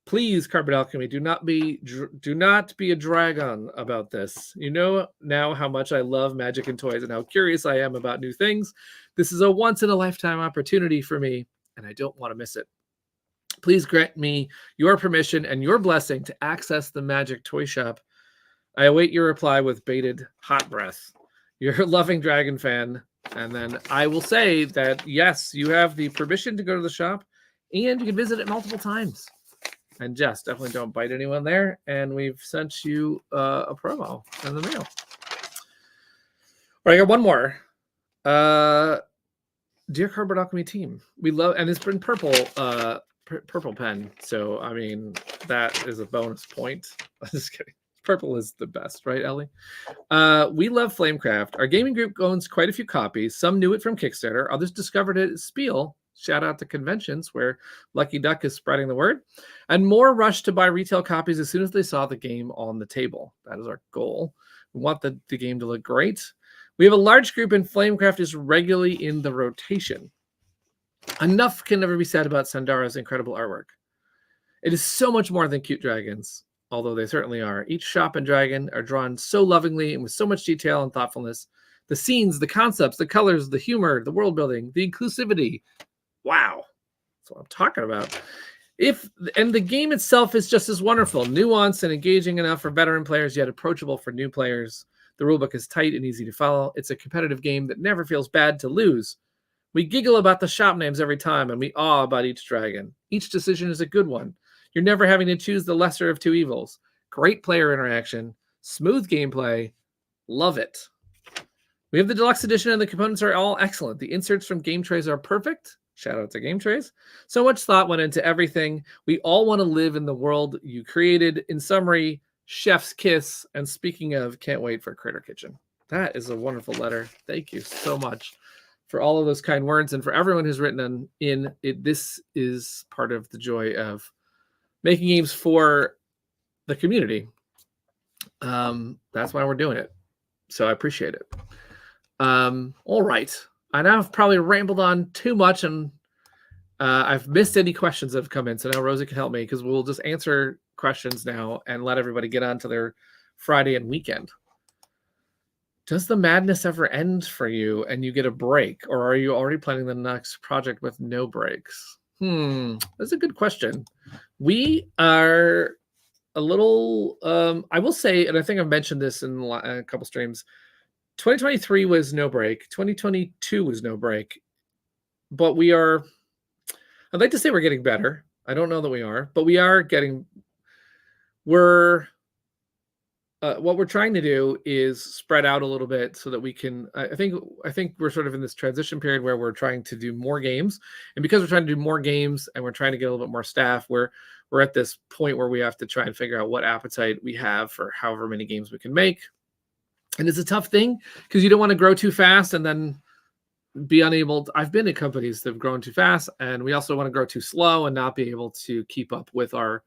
Please, Cardboard Alchemy, do not be a dragon about this. You know now how much I love magic and toys and how curious I am about new things. This is a once-in-a-lifetime opportunity for me, and I don't want to miss it. Please grant me your permission and your blessing to access the magic toy shop. I await your reply with bated hot breath. Your loving dragon fan. And then I will say that, yes, you have the permission to go to the shop, and you can visit it multiple times. And Jess, definitely don't bite anyone there. And we've sent you a promo in the mail. All right, I got one more. Dear Cardboard Alchemy team, we love, and it's been purple pen. So, I mean, that is a bonus point. I'm just kidding. Purple is the best, right, Ellie? We love Flamecraft. Our gaming group owns quite a few copies. Some knew it from Kickstarter. Others discovered it at Spiel. Shout out to conventions where Lucky Duck is spreading the word. And more rushed to buy retail copies as soon as they saw the game on the table. That is our goal. We want the game to look great. We have a large group, and Flamecraft is regularly in the rotation. Enough can never be said about Sandara's incredible artwork. It is so much more than cute dragons, although they certainly are. Each shop and dragon are drawn so lovingly and with so much detail and thoughtfulness. The scenes, the concepts, the colors, the humor, the world building, the inclusivity. Wow. That's what I'm talking about. And the game itself is just as wonderful, nuanced and engaging enough for veteran players, yet approachable for new players. The rulebook is tight and easy to follow. It's a competitive game that never feels bad to lose. We giggle about the shop names every time, and we awe about each dragon. Each decision is a good one. You're never having to choose the lesser of two evils. Great player interaction, smooth gameplay. Love it. We have the deluxe edition, and the components are all excellent. The inserts from game trays are perfect. Shout out to game trays. So much thought went into everything. We all want to live in the world you created. In summary, chef's kiss. And speaking of, can't wait for Critter Kitchen. That is a wonderful letter. Thank you so much for all of those kind words, and for everyone who's written in it. This is part of the joy of making games for the community. That's why we're doing it. So I appreciate it. All right. I now have probably rambled on too much, and I've missed any questions that have come in. So now Rosie can help me, because we'll just answer questions now and let everybody get on to their Friday and weekend. Does the madness ever end for you and you get a break, or are you already planning the next project with no breaks? That's a good question. We are a little. I will say, and I think I've mentioned this in a couple streams. 2023 was no break. 2022 was no break. But we are. I'd like to say we're getting better. I don't know that we are, but we are getting. We're what we're trying to do is spread out a little bit so that we can. I think we're sort of in this transition period where we're trying to do more games, and because we're trying to do more games and we're trying to get a little bit more staff, we're at this point where we have to try and figure out what appetite we have for however many games we can make, and it's a tough thing because you don't want to grow too fast and then be unable to, I've been at companies that have grown too fast, and we also want to grow too slow and not be able to keep up with our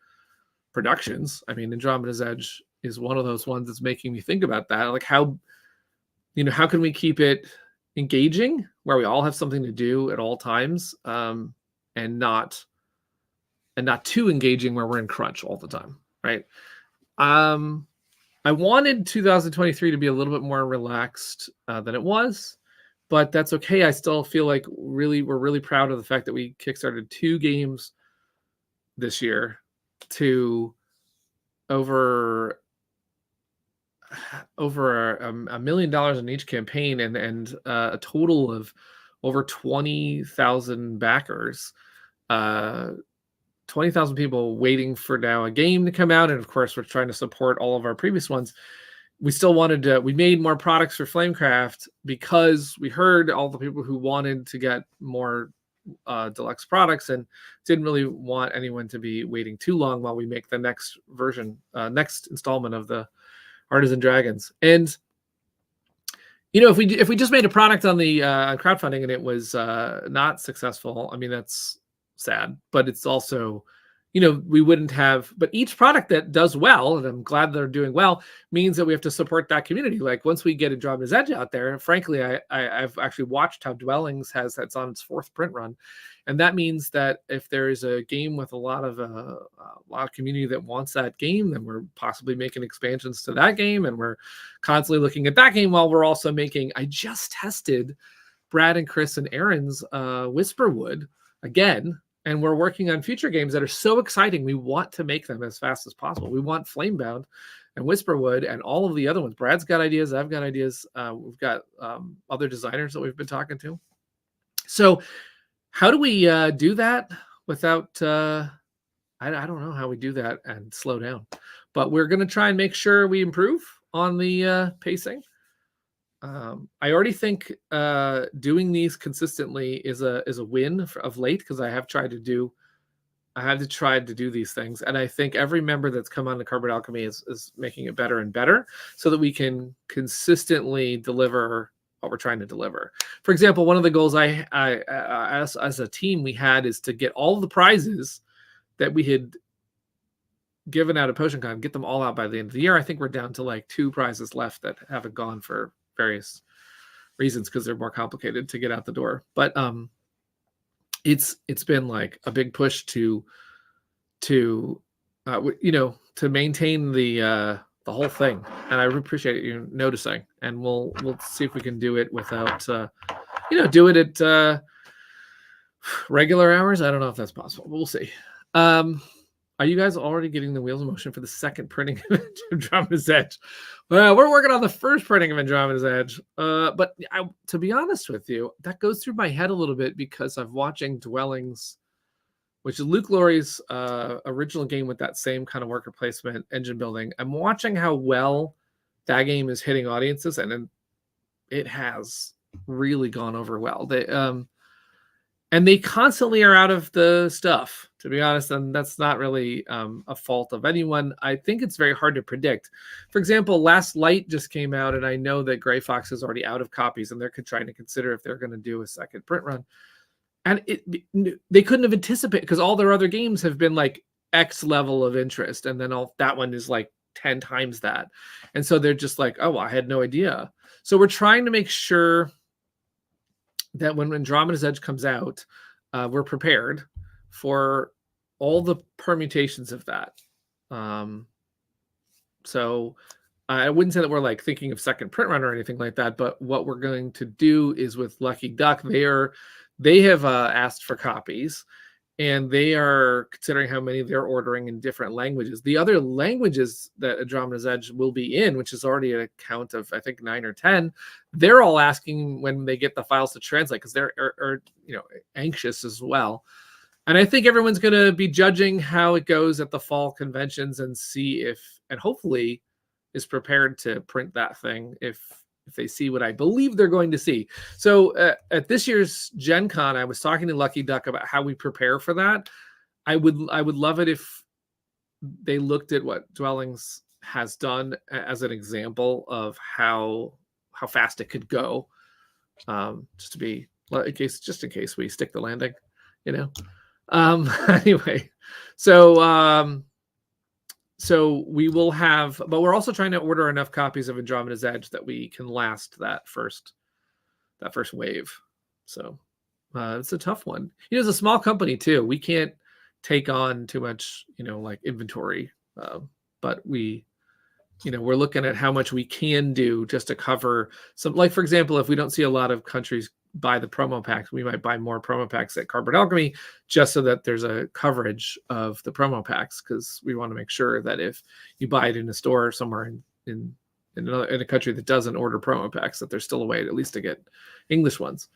productions. I mean, Andromeda's Edge is one of those ones that's making me think about that. Like how can we keep it engaging where we all have something to do at all times, and not too engaging where we're in crunch all the time, right? I wanted 2023 to be a little bit more relaxed than it was, but that's okay. I still feel like we're really proud of the fact that we kickstarted 2 games this year to over $1 million in each campaign, and a total of over 20,000 backers, 20,000 people waiting for now a game to come out, and of course we're trying to support all of our previous ones. We still wanted to. We made more products for Flamecraft because we heard all the people who wanted to get more deluxe products and didn't really want anyone to be waiting too long while we make the next version, next installment of the Artisan Dragons. And if we just made a product on the crowdfunding and it was not successful, I mean, that's sad, but it's also, we wouldn't have. But each product that does well, and I'm glad they're doing well, means that we have to support that community. Like once we get Andromeda's Edge out there, frankly, I've actually watched how Dwellings that's on its 4th print run, and that means that if there is a game with a lot of community that wants that game, then we're possibly making expansions to that game, and we're constantly looking at that game while we're also making. I just tested Brad and Chris and Aaron's Whisperwood again. And we're working on future games that are so exciting. We want to make them as fast as possible. We want Flamebound and Whisperwood and all of the other ones. Brad's got ideas. I've got ideas. We've got other designers that we've been talking to. So how do we do that without, I don't know how we do that and slow down. But we're going to try and make sure we improve on the pacing. I already think doing these consistently is a win of late, because I have tried to do these things, and I think every member that's come on to Cardboard Alchemy is making it better and better, so that we can consistently deliver what we're trying to deliver. For example, one of the goals I as a team we had is to get all of the prizes that we had given out at PotionCon, get them all out by the end of the year. I think we're down to like 2 prizes left that haven't gone for various reasons, because they're more complicated to get out the door. But it's been like a big push to maintain the whole thing, and I appreciate you noticing. And we'll see if we can do it without do it at regular hours. I don't know if that's possible, but we'll see. Are you guys already getting the wheels in motion for the 2nd printing of Andromeda's Edge? Well, we're working on the 1st printing of Andromeda's Edge. But to be honest with you, that goes through my head a little bit, because I'm watching Dwellings, which is Luke Laurie's original game with that same kind of worker placement engine building. I'm watching how well that game is hitting audiences, and it has really gone over well. And they constantly are out of the stuff, to be honest, and that's not really a fault of anyone. I think it's very hard to predict. For example, Last Light just came out, and I know that Gray Fox is already out of copies, and they're trying to consider if they're going to do a 2nd print run. And they couldn't have anticipated, because all their other games have been like X level of interest, and then that one is like 10 times that. And so they're just like, oh, I had no idea. So we're trying to make sure that when Andromeda's Edge comes out, we're prepared for all the permutations of that. So I wouldn't say that we're like thinking of 2nd print run or anything like that, but what we're going to do is with Lucky Duck, they have asked for copies, and they are considering how many they're ordering in different languages. The other languages that Andromeda's Edge will be in, which is already a count of, I think, 9 or 10, they're all asking when they get the files to translate, because they're anxious as well. And I think everyone's going to be judging how it goes at the fall conventions and see if, and hopefully is prepared to print that thing if they see what I believe they're going to see. So at this year's Gen Con, I was talking to Lucky Duck about how we prepare for that. I would love it if they looked at what Dwellings has done as an example of how fast it could go. Just to be, in case we stick the landing, Anyway, so we will have, but we're also trying to order enough copies of Andromeda's Edge that we can last that first wave. So it's a tough one. It's a small company too. We can't take on too much, like inventory. But we're looking at how much we can do just to cover some, like, for example, if we don't see a lot of countries buy the promo packs, we might buy more promo packs at Cardboard Alchemy just so that there's a coverage of the promo packs, because we want to make sure that if you buy it in a store somewhere in a country that doesn't order promo packs, that there's still a way at least to get English ones.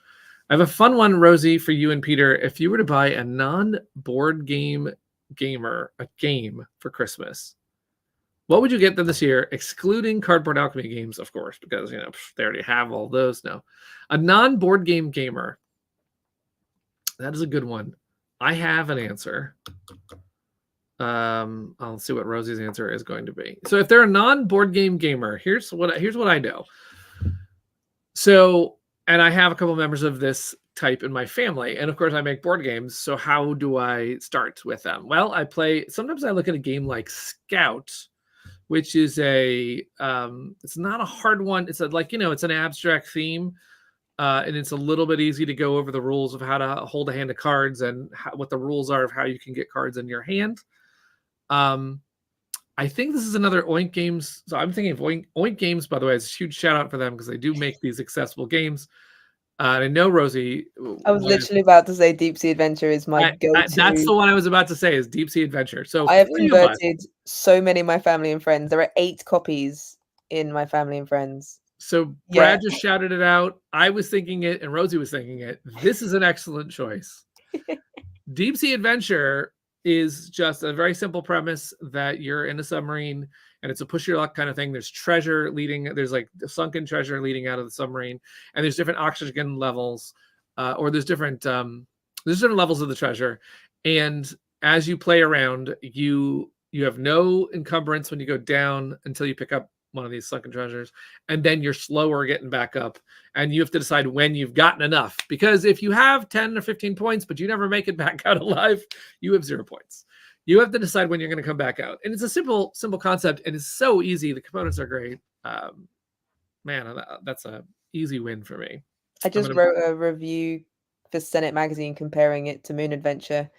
I have a fun one, Rosie, for you and Peter. If you were to buy a non-board game gamer a game for Christmas, what would you get them this year, excluding Cardboard Alchemy games, of course, because they already have all those now. A non-board game gamer. That is a good one. I have an answer. I'll see what Rosie's answer is going to be. So if they're a non-board game gamer, here's what I know. So, and I have a couple members of this type in my family, and of course I make board games. So how do I start with them? Well, sometimes I look at a game like Scout, which is it's not a hard one. It's it's an abstract theme, and it's a little bit easy to go over the rules of how to hold a hand of cards and what the rules are of how you can get cards in your hand. I think this is another Oink Games. So I'm thinking of Oink Games, by the way. It's a huge shout out for them because they do make these accessible games. And I know, Rosie, I was literally about to say Deep Sea Adventure is my go-to. That's the one I was about to say, is Deep Sea Adventure. So I have converted so many of my family and friends. There are 8 copies in my family and friends. So Brad just shouted it out. I was thinking it, and Rosie was thinking it. This is an excellent choice. Deep Sea Adventure is just a very simple premise that you're in a submarine and it's a push your luck kind of thing. There's treasure there's like sunken treasure leading out of the submarine, and there's different oxygen levels, or there's different levels of the treasure. And as you play around, you have no encumbrance when you go down until you pick up one of these sunken treasures, and then you're slower getting back up, and you have to decide when you've gotten enough, because if you have 10 or 15 points but you never make it back out alive, you have 0 points. You have to decide when you're going to come back out, and it's a simple concept, and it's so easy. The components are great. Man, that's a easy win for me. I just wrote a review for Senate Magazine comparing it to Moon Adventure,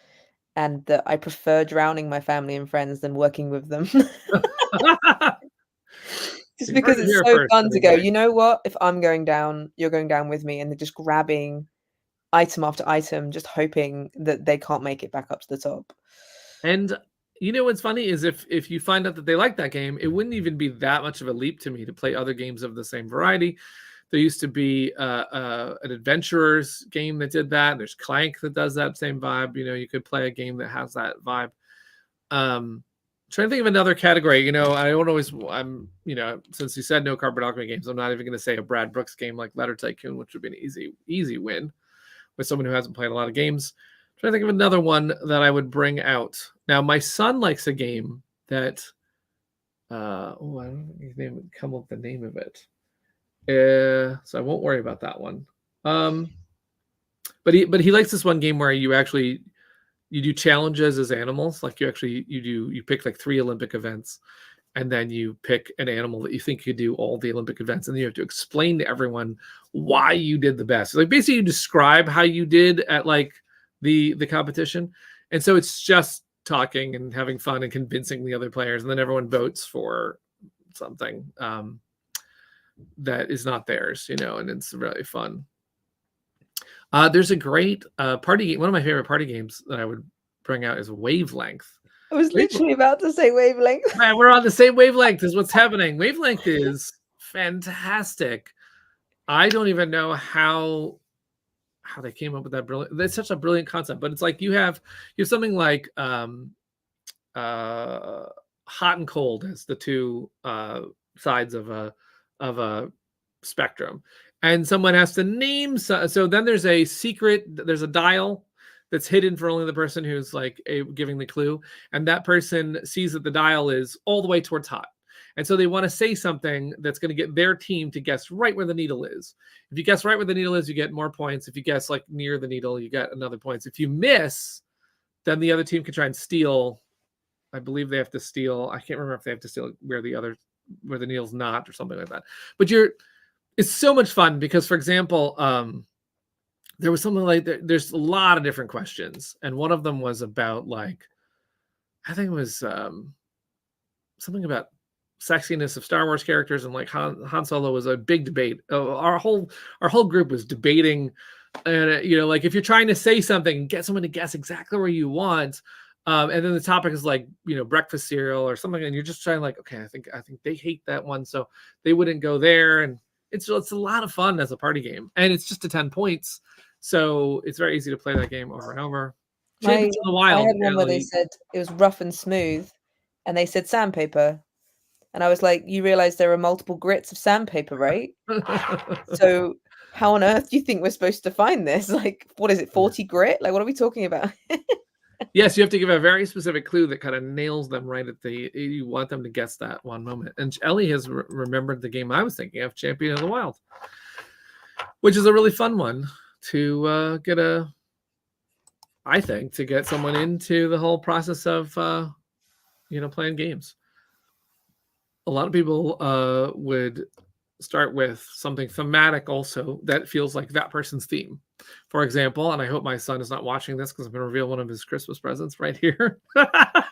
and that I prefer drowning my family and friends than working with them. Just because it's so fun to go, you know what? If I'm going down, you're going down with me, and they're just grabbing item after item, just hoping that they can't make it back up to the top. And what's funny is if you find out that they like that game, it wouldn't even be that much of a leap to me to play other games of the same variety. There used to be an adventurers game that did that. There's Clank that does that same vibe. You could play a game that has that vibe. Trying to think of another category. Since you said no Cardboard Alchemy games, I'm not even going to say a Brad Brooks game like Letter Tycoon, which would be an easy win with someone who hasn't played a lot of games. Trying to think of another one that I would bring out. Now, my son likes a game that, I don't even come up with the name of it. So I won't worry about that one. But he likes this one game where you do challenges as animals. Like you pick like 3 Olympic events, and then you pick an animal that you think could do all the Olympic events, and then you have to explain to everyone why you did the best. Like basically you describe how you did at like the competition. And so it's just talking and having fun and convincing the other players, and then everyone votes for something that is not theirs, and it's really fun. There's a great party game. One of my favorite party games that I would bring out is Wavelength. I was literally about to say Wavelength. Man, we're on the same wavelength as what's happening. Wavelength is fantastic. I don't even know how they came up with that brilliant. That's such a brilliant concept. But it's like you have something like hot and cold as the two sides of a spectrum, and someone has to name. So then there's a secret. There's a dial that's hidden for only the person who's like giving the clue, and that person sees that the dial is all the way towards hot. And so they want to say something that's going to get their team to guess right where the needle is. If you guess right where the needle is, you get more points. If you guess like near the needle, you get another points. If you miss, then the other team can try and steal. I believe they have to steal. I can't remember if they have to steal where the needle's not or something like that. But it's so much fun because, for example, there was something like there's a lot of different questions, and one of them was about like, I think it was something about sexiness of Star Wars characters, and like Han Solo was a big debate. Our whole group was debating, and like if you're trying to say something and get someone to guess exactly where you want, and then the topic is like breakfast cereal or something, and you're just trying like, okay, I think they hate that one, so they wouldn't go there, and it's a lot of fun as a party game, and it's just 10 points, so it's very easy to play that game over and over. Champions of the Wild. I had one where they said it was rough and smooth, and they said sandpaper. And I was like, you realize there are multiple grits of sandpaper, right? So how on earth do you think we're supposed to find this? Like, what is it, 40 grit? Like, what are we talking about? Yes, you have to give a very specific clue that kind of nails them right at you want them to guess that one moment. And Ellie has remembered the game I was thinking of, Champion of the Wild, which is a really fun one to I think, to get someone into the whole process of, playing games. A lot of people would start with something thematic also that feels like that person's theme. For example, and I hope my son is not watching this because I'm going to reveal one of his Christmas presents right here. I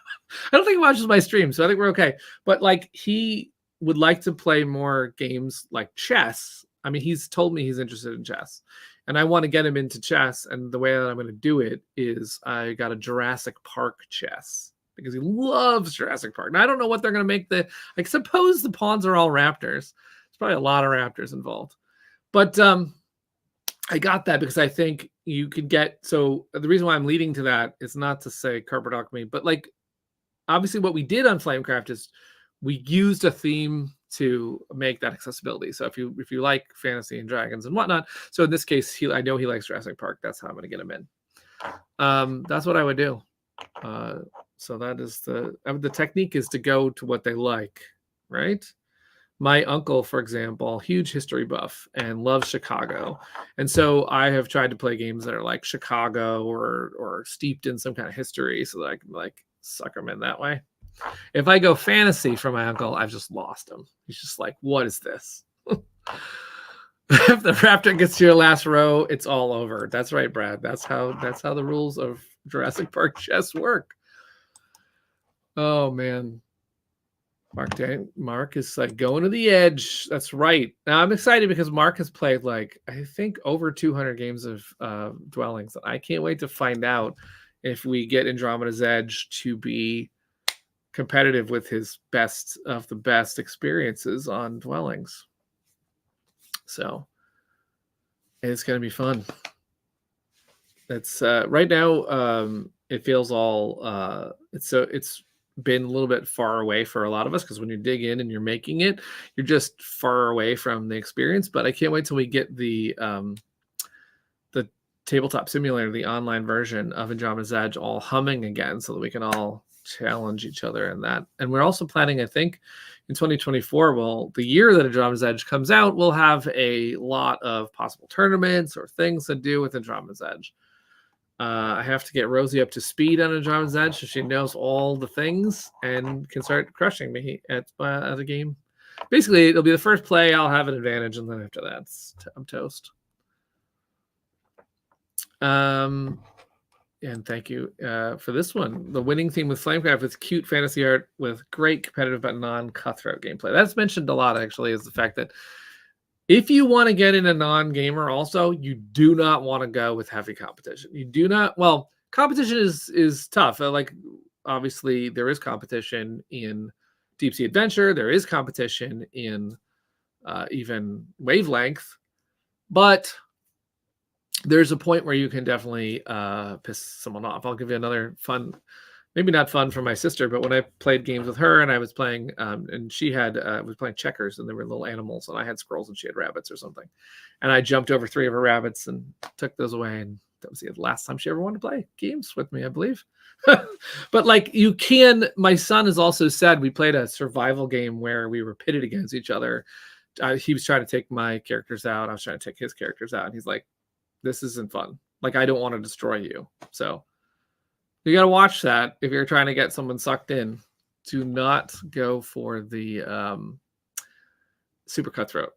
don't think he watches my stream, so I think we're okay. But like, he would like to play more games like chess. I mean, he's told me he's interested in chess, and I want to get him into chess. And the way that I'm going to do it is I got a Jurassic Park chess, because he loves Jurassic Park. Now, I don't know what they're going to make I suppose the pawns are all raptors. There's probably a lot of raptors involved. But I got that because I think you could get, so the reason why I'm leading to that is not to say carpet me, but like, obviously what we did on Flamecraft is we used a theme to make that accessibility. So if you like fantasy and dragons and whatnot, so in this case, I know he likes Jurassic Park. That's how I'm going to get him in. That's what I would do. So that is the technique, is to go to what they like, right? My uncle, for example, huge history buff and loves Chicago. And so I have tried to play games that are like Chicago or steeped in some kind of history so that I can like suck them in that way. If I go fantasy for my uncle, I've just lost him. He's just like, what is this? If the raptor gets to your last row, it's all over. That's right, Brad. That's how the rules of Jurassic Park chess work. Oh man, Mark is like going to the edge. That's right. Now I'm excited because Mark has played like, I think, over 200 games of Dwellings. I can't wait to find out if we get Andromeda's Edge to be competitive with his best of the best experiences on Dwellings. So it's going to be fun. It's right now. It feels all. It's been a little bit far away for a lot of us, because when you dig in and you're making it, you're just far away from the experience. But I can't wait till we get the tabletop simulator, the online version of Andromeda's Edge, all humming again, so that we can all challenge each other in that. And we're also planning, I think, in 2024, the year that Andromeda's Edge comes out, we'll have a lot of possible tournaments or things to do with Andromeda's Edge. I have to get Rosie up to speed on Andromeda's Edge so she knows all the things and can start crushing me at the game. Basically, it'll be the first play, I'll have an advantage, and then after that, I'm toast. And thank you for this one. The winning theme with Flamecraft is cute fantasy art with great competitive but non-cutthroat gameplay. That's mentioned a lot, actually, is the fact that If you want to get in a non-gamer also, you do not want to go with heavy competition. You do not, well, competition is tough. Like, obviously, there is competition in Deep Sea Adventure. There is competition in even Wavelength. But there's a point where you can definitely piss someone off. I'll give you another fun, maybe not fun for my sister, but when I played games with her and I was playing, and she had was playing checkers, and there were little animals, and I had squirrels and she had rabbits or something, and I jumped over 3 of her rabbits and took those away, and that was the last time she ever wanted to play games with me, I believe. But like, you can. My son has also said, we played a survival game where we were pitted against each other. He was trying to take my characters out. I was trying to take his characters out, and he's like, "This isn't fun. Like, I don't want to destroy you." So you got to watch that if you're trying to get someone sucked in. Do not go for the super cutthroat.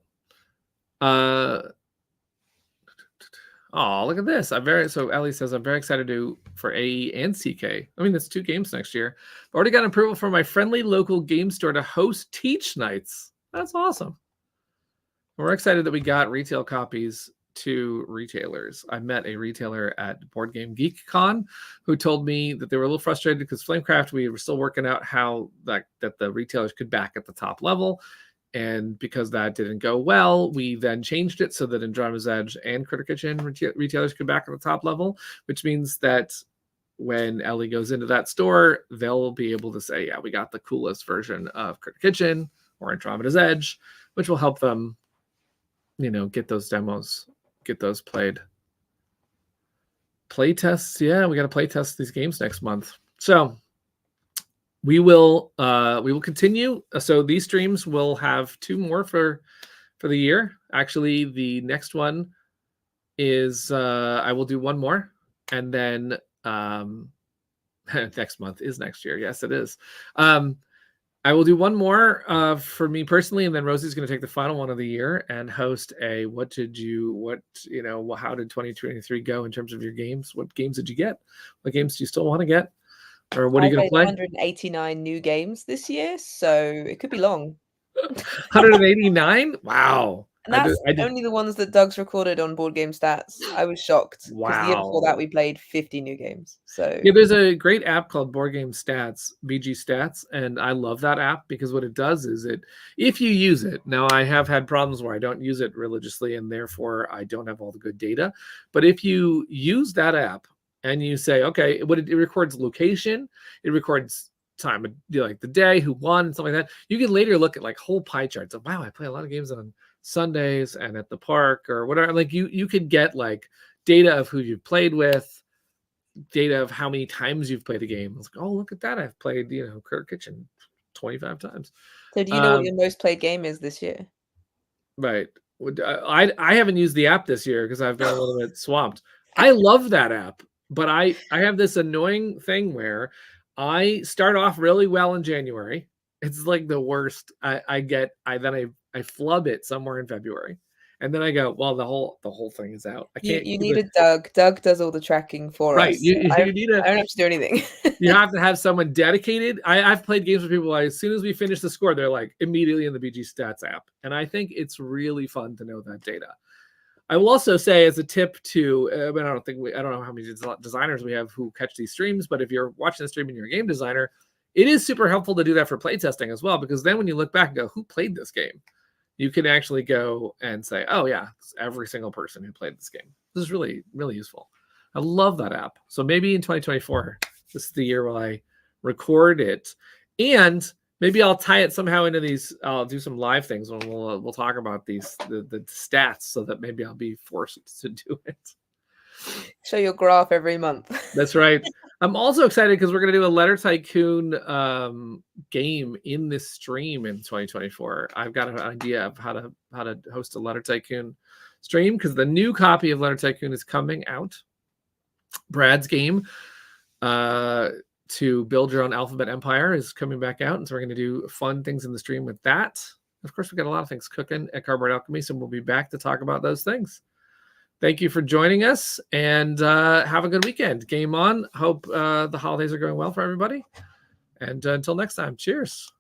Oh, look at this! So Ellie says, I'm very excited for AE and CK. I mean, that's 2 games next year. I've already got approval from my friendly local game store to host teach nights. That's awesome. We're excited that we got retail copies to retailers. I met a retailer at Board Game Geek Con who told me that they were a little frustrated because Flamecraft, we were still working out how that the retailers could back at the top level. And because that didn't go well, we then changed it so that Andromeda's Edge and Critter Kitchen retailers could back at the top level, which means that when Ellie goes into that store, they'll be able to say, yeah, we got the coolest version of Critter Kitchen or Andromeda's Edge, which will help them, get those demos, get those played. Play tests, yeah, we got to play test these games next month. So we will continue. So these streams will have 2 more for the year. Actually, the next one is I will do 1 more, and then next month is next year. Yes, it is. I will do 1 more for me personally, and then Rosie's going to take the final one of the year and host a how did 2023 go in terms of your games? What games did you get? What games do you still want to get? Or what are you going to play? 189 new games this year, so it could be long. 189? Wow. And that's only the ones that Doug's recorded on Board Game Stats. I was shocked. Wow. Because the year before that, we played 50 new games. So yeah, there's a great app called Board Game Stats, BG Stats, and I love that app because what it does is if you use it, now I have had problems where I don't use it religiously and therefore I don't have all the good data. But if you use that app and you say, okay, it records location, it records time, like the day, who won, and stuff like that. You can later look at like whole pie charts of, wow, I play a lot of games on Sundays and at the park or whatever. Like you could get like data of who you've played with, data of how many times you've played a game. It's like, oh, look at that, I've played Critter Kitchen 25 times. So do you know what your most played game is this year? Right. I haven't used the app this year because I've been a little bit swamped. I love that app, but I have this annoying thing where I start off really well in January. It's like the worst. I flub it somewhere in February, and then I go, well, the whole thing is out. I can't. You need a Doug. Doug does all the tracking for us. You need I don't have to do anything. You have to have someone dedicated. I've played games with people. As soon as we finish the score, they're like immediately in the BG Stats app, and I think it's really fun to know that data. I will also say, as a tip to, I don't know how many designers we have who catch these streams, but if you're watching the stream and you're a game designer, it is super helpful to do that for playtesting as well, because then when you look back and go, who played this game? You can actually go and say, oh yeah, it's every single person who played this game. This is really, really useful. I love that app. So maybe in 2024, this is the year where I record it, and maybe I'll tie it somehow into these. I'll do some live things when we'll talk about the stats, so that maybe I'll be forced to do it. Show your graph every month. That's right. I'm also excited because we're going to do a Letter Tycoon game in this stream in 2024. I've got an idea of how to host a Letter Tycoon stream, because the new copy of Letter Tycoon is coming out. Brad's game to build your own alphabet empire is coming back out, and so we're going to do fun things in the stream with that. Of course, we've got a lot of things cooking at Cardboard Alchemy, so we'll be back to talk about those things. Thank you for joining us, and have a good weekend. Game on. Hope the holidays are going well for everybody. And until next time, cheers.